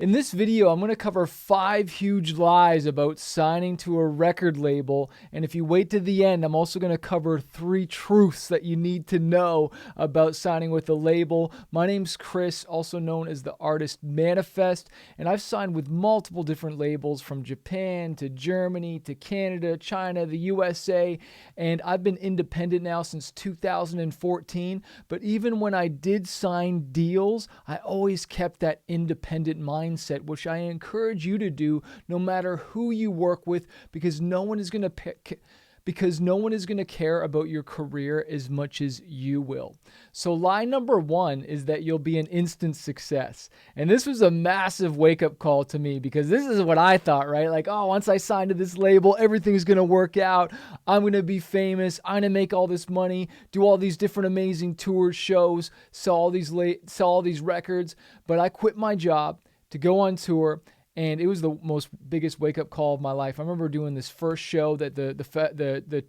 In this video, I'm going to cover 5 huge lies about signing to a record label. And if you wait to the end, I'm also going to cover 3 truths that you need to know about signing with a label. My name's Chris, also known as the Artist Manifest, and I've signed with multiple different labels from Japan to Germany to Canada, China, the USA, and I've been independent now since 2014. But even when I did sign deals, I always kept that independent mindset, which I encourage you to do no matter who you work with, because no one is going to care about your career as much as you will. So lie number 1 is that you'll be an instant success. And this was a massive wake-up call to me, because this is what I thought, right? Like, oh, once I sign to this label, everything's going to work out. I'm going to be famous. I'm going to make all this money, do all these different amazing tour shows, sell all these records. But I quit my job to go on tour, and it was the most biggest wake-up call of my life. I remember doing this first show that the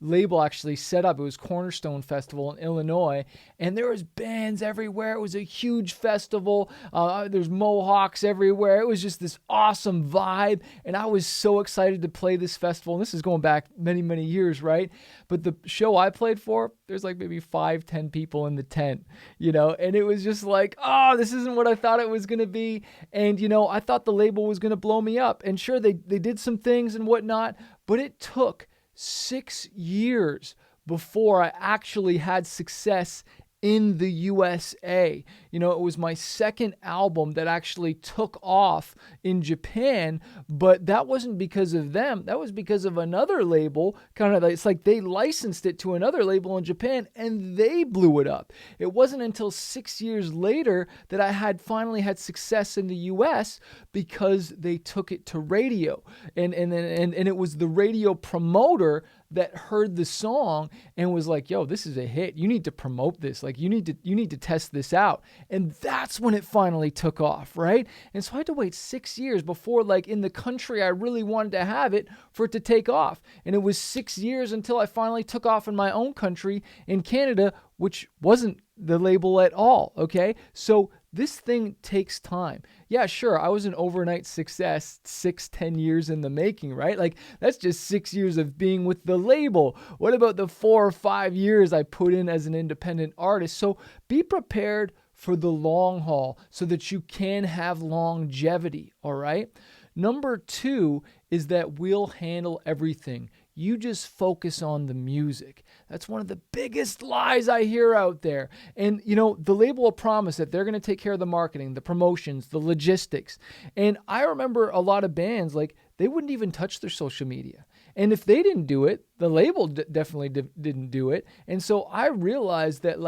label actually set up. It was Cornerstone Festival in Illinois, and there was bands everywhere. It was a huge festival. There's Mohawks everywhere. It was just this awesome vibe, and I was so excited to play this festival. And this is going back many, many years, right? But the show I played for, there's like maybe 5-10 people in the tent, and it was just like, oh, this isn't what I thought it was going to be. And, I thought the label was going to blow me up. And sure, they did some things and whatnot, but it took 6 years before I actually had success in the USA. It was my second album that actually took off in Japan, but that wasn't because of them. That was because of another label. It's like they licensed it to another label in Japan and they blew it up. It wasn't until 6 years later that I finally had success in the US, because they took it to radio. And it was the radio promoter that heard the song and was like, yo, this is a hit. You need to promote this. Like, you need to test this out. And that's when it finally took off, right? And so I had to wait 6 years before, like, in the country I really wanted to have it, for it to take off. And it was 6 years until I finally took off in my own country, in Canada, which wasn't the label at all, okay? So this thing takes time. Yeah, sure, I was an overnight success, 6-10 years in the making, right? Like, that's just 6 years of being with the label. What about the 4 or 5 years I put in as an independent artist? So be prepared for the long haul so that you can have longevity, all right? Number 2 is that we'll handle everything. You just focus on the music. That's one of the biggest lies I hear out there. And, the label will promise that they're going to take care of the marketing, the promotions, the logistics. And I remember a lot of bands, like, they wouldn't even touch their social media. And if they didn't do it, the label definitely didn't do it. And so I realized that,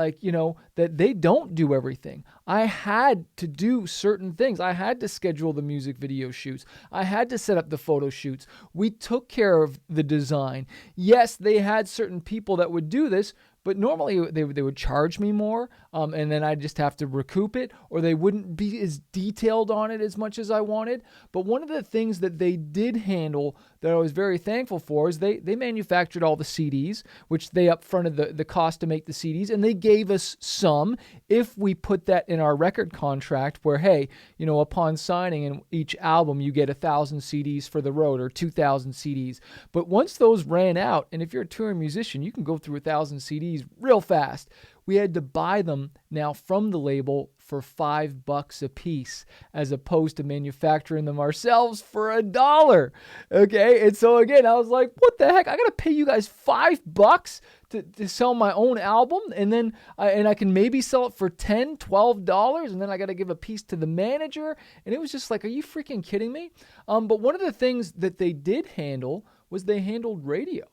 that they don't do everything. I had to do certain things. I had to schedule the music video shoots. I had to set up the photo shoots. We took care of the design. Yes, they had certain people that would do this, but normally they would charge me more, and then I'd just have to recoup it, or they wouldn't be as detailed on it as much as I wanted. But one of the things that they did handle that I was very thankful for is they manufactured all the CDs, which they upfronted the cost to make the CDs, and they gave us some if we put that in our record contract, where, hey, upon signing in each album, you get 1,000 CDs for the road, or 2,000 CDs. But once those ran out, and if you're a touring musician, you can go through 1,000 CDs real fast. We had to buy them now from the label for $5 a piece, as opposed to manufacturing them ourselves for $1. Okay, and so again, I was like, what the heck? I gotta pay you guys $5 to sell my own album, and then I can maybe sell it for $10, $12, and then I gotta give a piece to the manager. And it was just like, are you freaking kidding me? But one of the things that they did handle was they handled radio.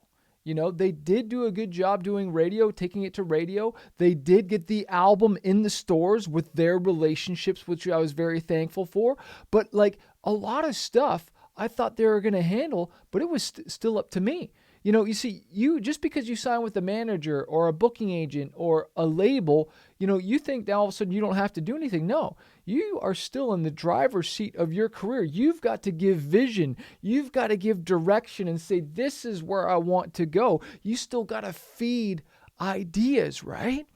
They did do a good job doing radio, taking it to radio. They did get the album in the stores with their relationships, which I was very thankful for. But like, a lot of stuff I thought they were going to handle, but it was still up to me. You see, just because you sign with a manager or a booking agent or a label, you think that all of a sudden you don't have to do anything. No, you are still in the driver's seat of your career. You've got to give vision. You've got to give direction and say, this is where I want to go. You still got to feed ideas, right?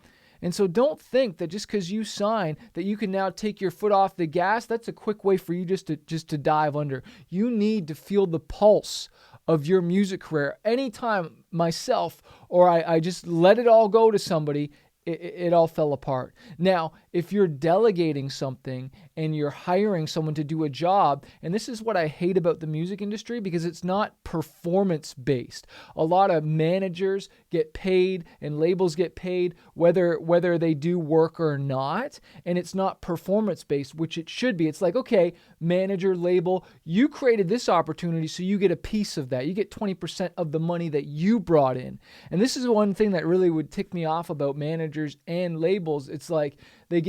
And so don't think that just because you sign that you can now take your foot off the gas. That's a quick way for you just to dive under. You need to feel the pulse of your music career. Anytime myself or I just let it all go to somebody, it all fell apart. Now, if you're delegating something and you're hiring someone to do a job, and this is what I hate about the music industry because it's not performance-based. A lot of managers get paid and labels get paid whether they do work or not, and it's not performance-based, which it should be. It's like, okay, manager, label, you created this opportunity, so you get a piece of that. You get 20% of the money that you brought in. And this is one thing that really would tick me off about managers and labels. It's like they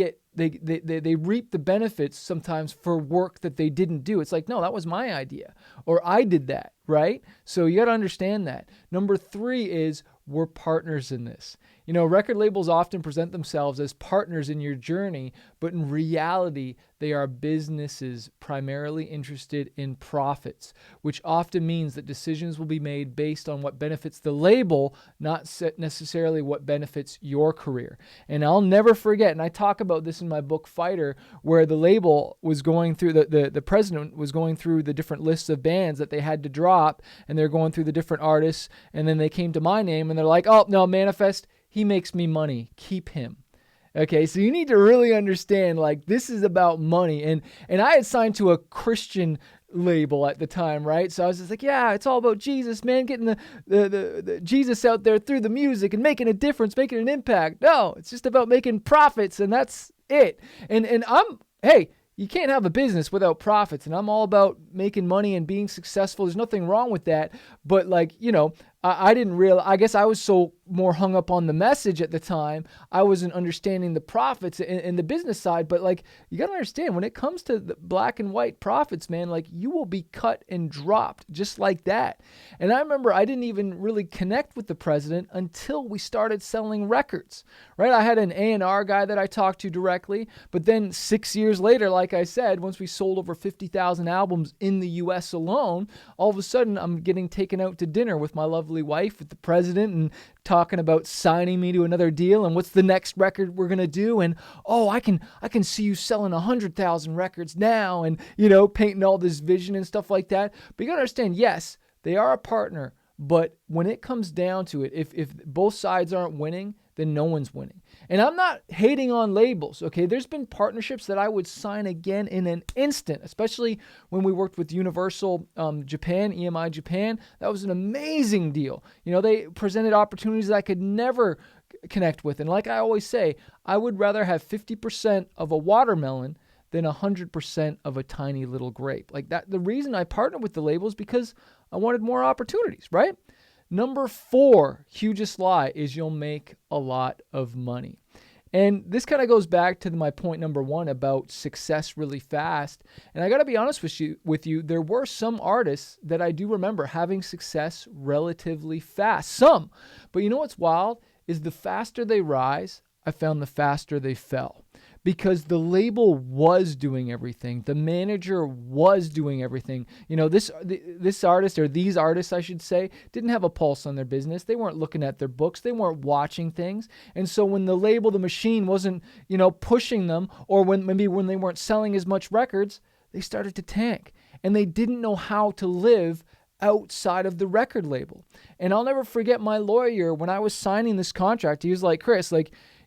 reap the benefits sometimes for work that they didn't do. It's like, no, that was my idea, or I did that, right? So you got to understand that. Number 3 is we're partners in this. Record labels often present themselves as partners in your journey, but in reality, they are businesses primarily interested in profits, which often means that decisions will be made based on what benefits the label, not necessarily what benefits your career. And I'll never forget, and I talk about this in my book, Fighter, where the label was going through, the president was going through the different lists of bands that they had to drop, and they're going through the different artists, and then they came to my name, and they're like, oh, no, Manifest, he makes me money. Keep him. Okay, so you need to really understand, like, this is about money. And I had signed to a Christian label at the time, right? So I was just like, yeah, it's all about Jesus, man, getting the Jesus out there through the music and making a difference, making an impact. No, it's just about making profits, and that's it. And hey, you can't have a business without profits, and I'm all about making money and being successful. There's nothing wrong with that, but I didn't realize, I guess I was so more hung up on the message at the time, I wasn't understanding the profits in the business side. But you got to understand, when it comes to the black and white profits, man, you will be cut and dropped just like that. And I remember I didn't even really connect with the president until we started selling records, right? I had an A&R guy that I talked to directly, but then 6 years later, like I said, once we sold over 50,000 albums in the US alone, all of a sudden I'm getting taken out to dinner with my lovely wife, with the president, and talking about signing me to another deal and what's the next record we're going to do. And, oh, I can see you selling 100,000 records now, and, painting all this vision and stuff like that. But you got to understand, yes, they are a partner, but when it comes down to it, if both sides aren't winning, then no one's winning. And I'm not hating on labels, okay? There's been partnerships that I would sign again in an instant, especially when we worked with Universal Japan, EMI Japan. That was an amazing deal. They presented opportunities that I could never connect with. And like I always say, I would rather have 50% of a watermelon than 100% of a tiny little grape. Like that, the reason I partnered with the labels because I wanted more opportunities, right? Number 4, hugest lie is you'll make a lot of money. And this kind of goes back to my point number 1 about success really fast. And I got to be honest with you, there were some artists that I do remember having success relatively fast. Some. But you know what's wild is the faster they rise, I found the faster they fell. Because the label was doing everything. The manager was doing everything. This artist, or these artists, I should say, didn't have a pulse on their business. They weren't looking at their books. They weren't watching things. And so when the label, the machine wasn't, pushing them, or when they weren't selling as much records, they started to tank. And they didn't know how to live outside of the record label. And I'll never forget my lawyer, when I was signing this contract, he was like, Chris,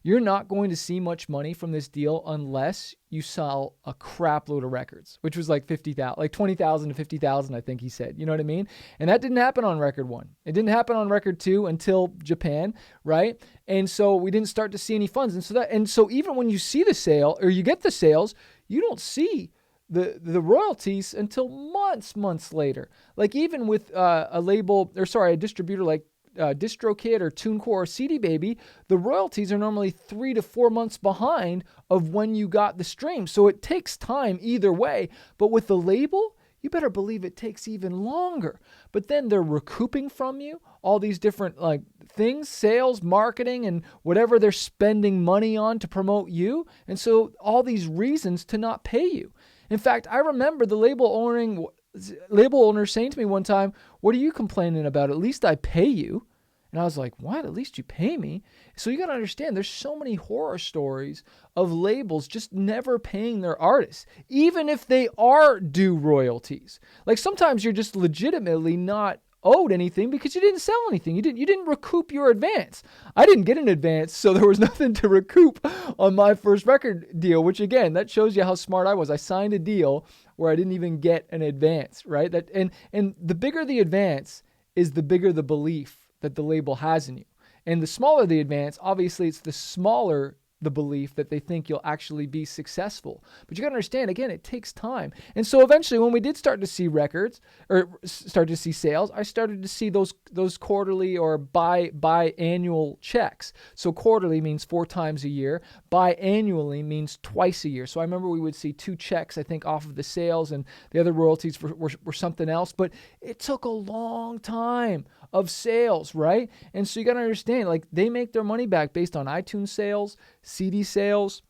you're not going to see much money from this deal unless you sell a crap load of records, which was like 20,000 to 50,000, I think he said. You know what I mean? And that didn't happen on record 1. It didn't happen on record 2 until Japan, right? And so we didn't start to see any funds. And so even when you see the sale, or you get the sales, you don't see the royalties until months later. Like even with a distributor like DistroKid or TuneCore or CD Baby, the royalties are normally 3 to 4 months behind of when you got the stream. So it takes time either way. But with the label, you better believe it takes even longer. But then they're recouping from you all these different things, sales, marketing, and whatever they're spending money on to promote you. And so all these reasons to not pay you. In fact, I remember the label owner saying to me one time, what are you complaining about? At least I pay you. And I was like, what? At least you pay me. So you got to understand, there's so many horror stories of labels just never paying their artists, even if they are due royalties. Like sometimes you're just legitimately not owed anything because you didn't sell anything. You didn't recoup your advance. I didn't get an advance, so there was nothing to recoup on my first record deal, which again, that shows you how smart I was. I signed a deal where I didn't even get an advance, right? And the bigger the advance is the bigger the belief that the label has in you. And the smaller the advance, obviously it's the smaller the belief that they think you'll actually be successful. But you got to understand, again, it takes time. And so eventually when we did start to see records or start to see sales, I started to see those quarterly or biannual checks. So quarterly means 4 times a year. Biannually means twice a year. So I remember we would see 2 checks, I think, off of the sales, and the other royalties were something else. But it took a long time of sales, right? And so you got to understand, like, they make their money back based on iTunes sales, CD sales,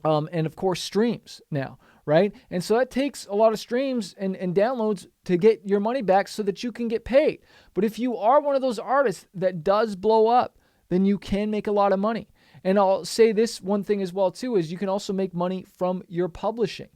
and of course streams now, right? And so that takes a lot of streams and downloads to get your money back so that you can get paid. But if you are one of those artists that does blow up, then you can make a lot of money. And I'll say this one thing as well too, is you can also make money from your publishing,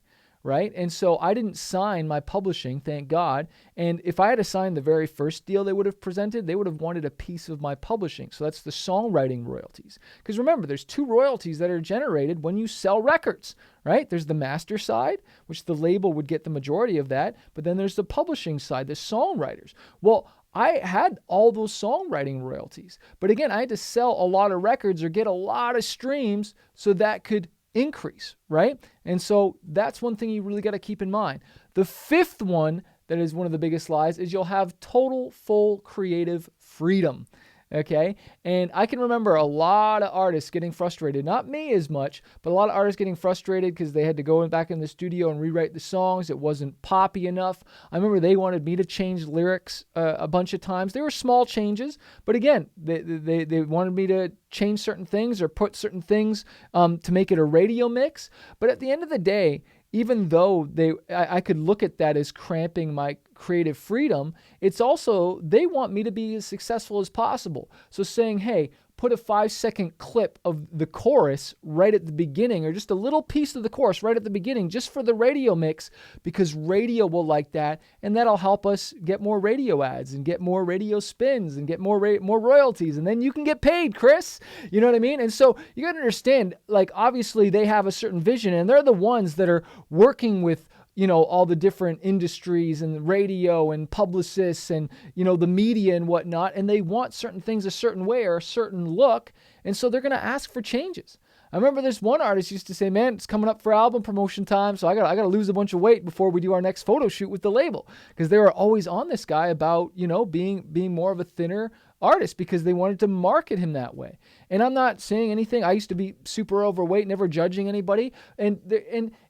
right? And so I didn't sign my publishing, thank God. And if I had assigned the very first deal they would have presented, they would have wanted a piece of my publishing. So that's the songwriting royalties. Because remember, there's 2 royalties that are generated when you sell records, right? There's the master side, which the label would get the majority of that. But then there's the publishing side, the songwriters. Well, I had all those songwriting royalties. But again, I had to sell a lot of records or get a lot of streams so that could increase, right? And so that's one thing you really got to keep in mind. The 5th one that is one of the biggest lies is you'll have total, full creative freedom. Okay. And I can remember a lot of artists getting frustrated, not me as much, but a lot of artists getting frustrated because they had to go back in the studio and rewrite the songs. It wasn't poppy enough. I remember they wanted me to change lyrics a bunch of times. They were small changes, but again, they wanted me to change certain things or put certain things to make it a radio mix. But at the end of the day, even though I could look at that as cramping my creative freedom, it's also, they want me to be as successful as possible. So saying, hey, put a 5-second clip of the chorus right at the beginning, or just a little piece of the chorus right at the beginning, just for the radio mix, because radio will like that, and that'll help us get more radio ads and get more radio spins and get more royalties, and then you can get paid, Chris. You know what I mean? And so you got to understand, like, obviously they have a certain vision, and they're the ones that are working with, you know, all the different industries and radio and publicists and, you know, the media and whatnot. And they want certain things a certain way or a certain look. And so they're going to ask for changes. I remember this one artist used to say, man, it's coming up for album promotion time, so I got to lose a bunch of weight before we do our next photo shoot with the label. Because they were always on this guy about, you know, being more of a thinner artist because they wanted to market him that way. And I'm not saying anything. I used to be super overweight, never judging anybody. And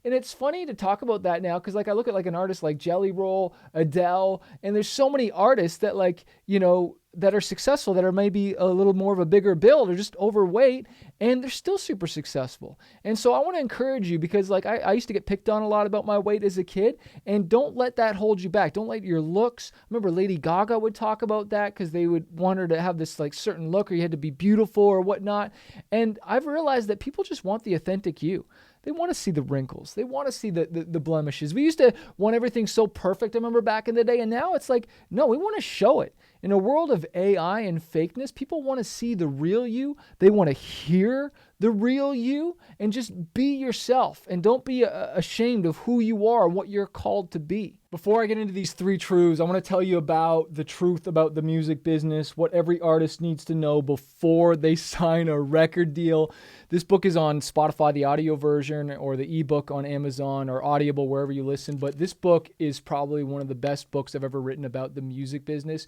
it's funny to talk about that now because, like, I look at like an artist like Jelly Roll, Adele, and there's so many artists that, like, you know, that are successful that are maybe a little more of a bigger build or just overweight, and they're still super successful. And so I want to encourage you because, like, I used to get picked on a lot about my weight as a kid, and don't let that hold you back. Don't let your looks. I remember Lady Gaga would talk about that because they would want her to have this like certain look, or you had to be beautiful or whatnot. And I've realized that people just want the authentic you. They want to see the wrinkles. They want to see the blemishes. We used to want everything so perfect, I remember back in the day, and now it's like, no, we want to show it. In a world of AI and fakeness, people want to see the real you. They want to hear the real you, and just be yourself, and don't be ashamed of who you are and what you're called to be. Before I get into these 3 truths, I want to tell you about the truth about the music business, what every artist needs to know before they sign a record deal. This book is on Spotify, the audio version, or the ebook on Amazon or Audible, wherever you listen. But this book is probably one of the best books I've ever written about the music business.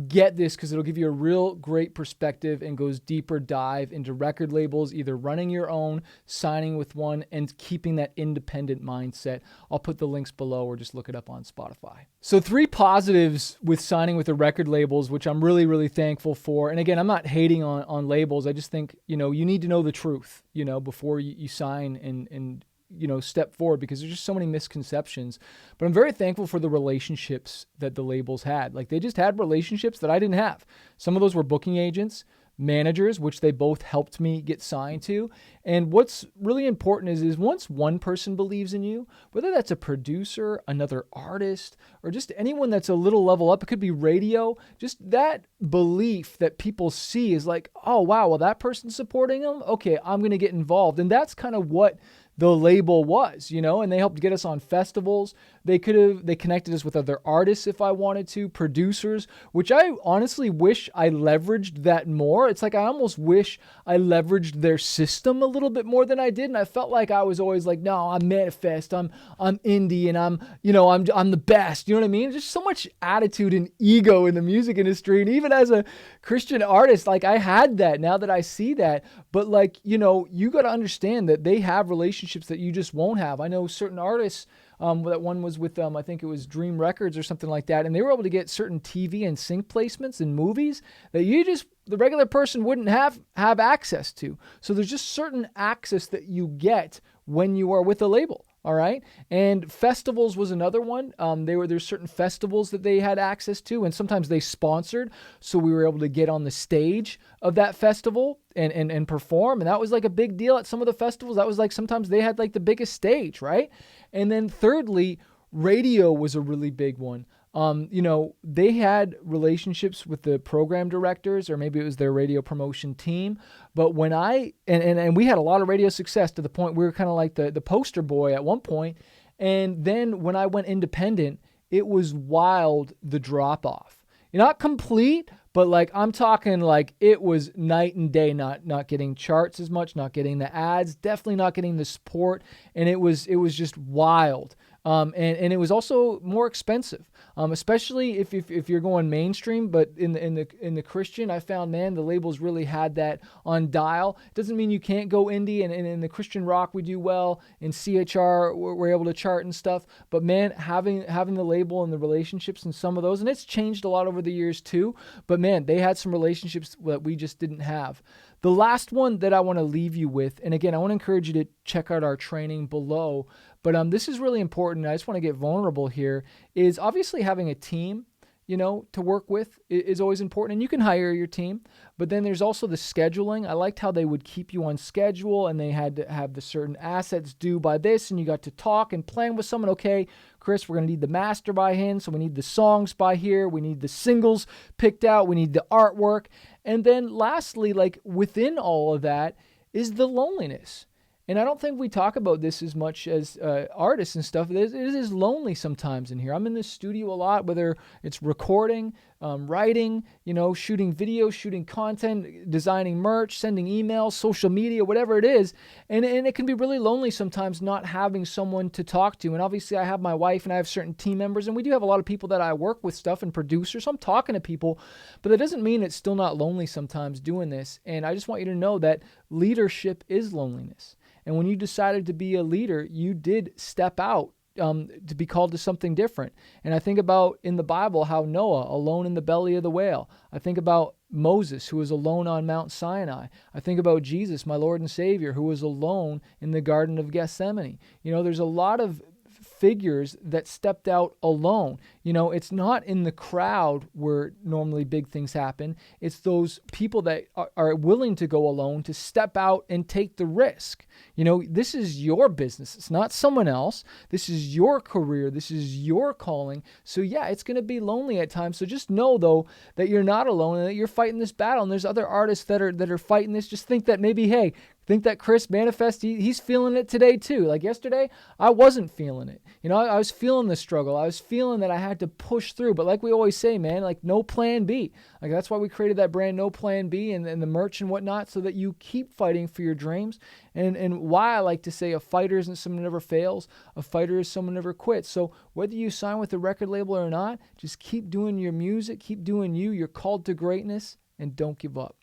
Get this because it'll give you a real great perspective and goes deeper dive into record labels, either running your own, signing with one, and keeping that independent mindset. I'll put the links below or just look it up on Spotify. So 3 positives with signing with the record labels, which I'm really, really thankful for. And again, I'm not hating on labels. I just think, you know, you need to know the truth, you know, before you sign and step forward, because there's just so many misconceptions. But I'm very thankful for the relationships that the labels had. Like, they just had relationships that I didn't have. Some of those were booking agents, managers, which they both helped me get signed to. And what's really important is once one person believes in you, whether that's a producer, another artist, or just anyone that's a little level up, it could be radio, just that belief that people see is like, oh, wow, well, that person's supporting them. Okay, I'm going to get involved. And that's kind of what the label was, and they helped get us on festivals. They connected us with other artists if I wanted to, producers, which I honestly wish I leveraged that more. It's like I almost wish I leveraged their system a little bit more than I did. And I felt like I was always like, no, I'm Manifest, I'm indie, and I'm the best. You know what I mean? Just so much attitude and ego in the music industry. And even as a Christian artist, like, I had that now that I see that. But like, you got to understand that they have relationships that you just won't have. I know certain artists, that one was with, I think it was Dream Records or something like that, and they were able to get certain TV and sync placements in movies that the regular person wouldn't have access to. So there's just certain access that you get when you are with a label. All right. And festivals was another one. There's certain festivals that they had access to, and sometimes they sponsored. So we were able to get on the stage of that festival and perform. And that was like a big deal at some of the festivals. That was like, sometimes they had like the biggest stage, right? And then thirdly, radio was a really big one. They had relationships with the program directors, or maybe it was their radio promotion team. But when and we had a lot of radio success, to the point we were kind of like the poster boy at one point. And then when I went independent, it was wild, the drop off. Not complete, but like, I'm talking like it was night and day, not getting charts as much, not getting the ads, definitely not getting the support. And it was just wild. And it was also more expensive, especially if you're going mainstream. But in the Christian, I found, man, the labels really had that on dial. Doesn't mean you can't go indie, and in the Christian rock we do well. In CHR we're able to chart and stuff. But man, having the label and the relationships and some of those, and it's changed a lot over the years too. But man, they had some relationships that we just didn't have. The last one that I want to leave you with, and again, I want to encourage you to check out our training below, but this is really important. I just want to get vulnerable here, is obviously having a team, to work with is always important, and you can hire your team. But then there's also the scheduling. I liked how they would keep you on schedule, and they had to have the certain assets due by this, and you got to talk and plan with someone. Okay, Chris, we're going to need the master by hand, so we need the songs by here, we need the singles picked out, we need the artwork. And then lastly, like, within all of that is the loneliness. And I don't think we talk about this as much as artists and stuff. It is lonely sometimes in here. I'm in the studio a lot, whether it's recording, writing, shooting videos, shooting content, designing merch, sending emails, social media, whatever it is. And it can be really lonely sometimes not having someone to talk to. And obviously I have my wife and I have certain team members, and we do have a lot of people that I work with stuff and producers. So I'm talking to people, but that doesn't mean it's still not lonely sometimes doing this. And I just want you to know that leadership is loneliness. And when you decided to be a leader, you did step out to be called to something different. And I think about in the Bible how Noah, alone in the belly of the whale. I think about Moses, who was alone on Mount Sinai. I think about Jesus, my Lord and Savior, who was alone in the Garden of Gethsemane. There's a lot of figures that stepped out alone. It's not in the crowd where normally big things happen. It's those people that are willing to go alone, to step out and take the risk. This is your business. It's not someone else. This is your career. This is your calling. So yeah, it's going to be lonely at times. So just know though that you're not alone and that you're fighting this battle. And there's other artists that are fighting this. Just think that maybe, hey, think that Chris Manifest, he's feeling it today too. Like yesterday, I wasn't feeling it. I was feeling the struggle. I was feeling that I had to push through. But like we always say, man, like no plan B. Like that's why we created that brand, No Plan B, and the merch and whatnot, so that you keep fighting for your dreams. And why I like to say a fighter isn't someone who never fails. A fighter is someone who never quits. So whether you sign with a record label or not, just keep doing your music, keep doing you. You're called to greatness, and don't give up.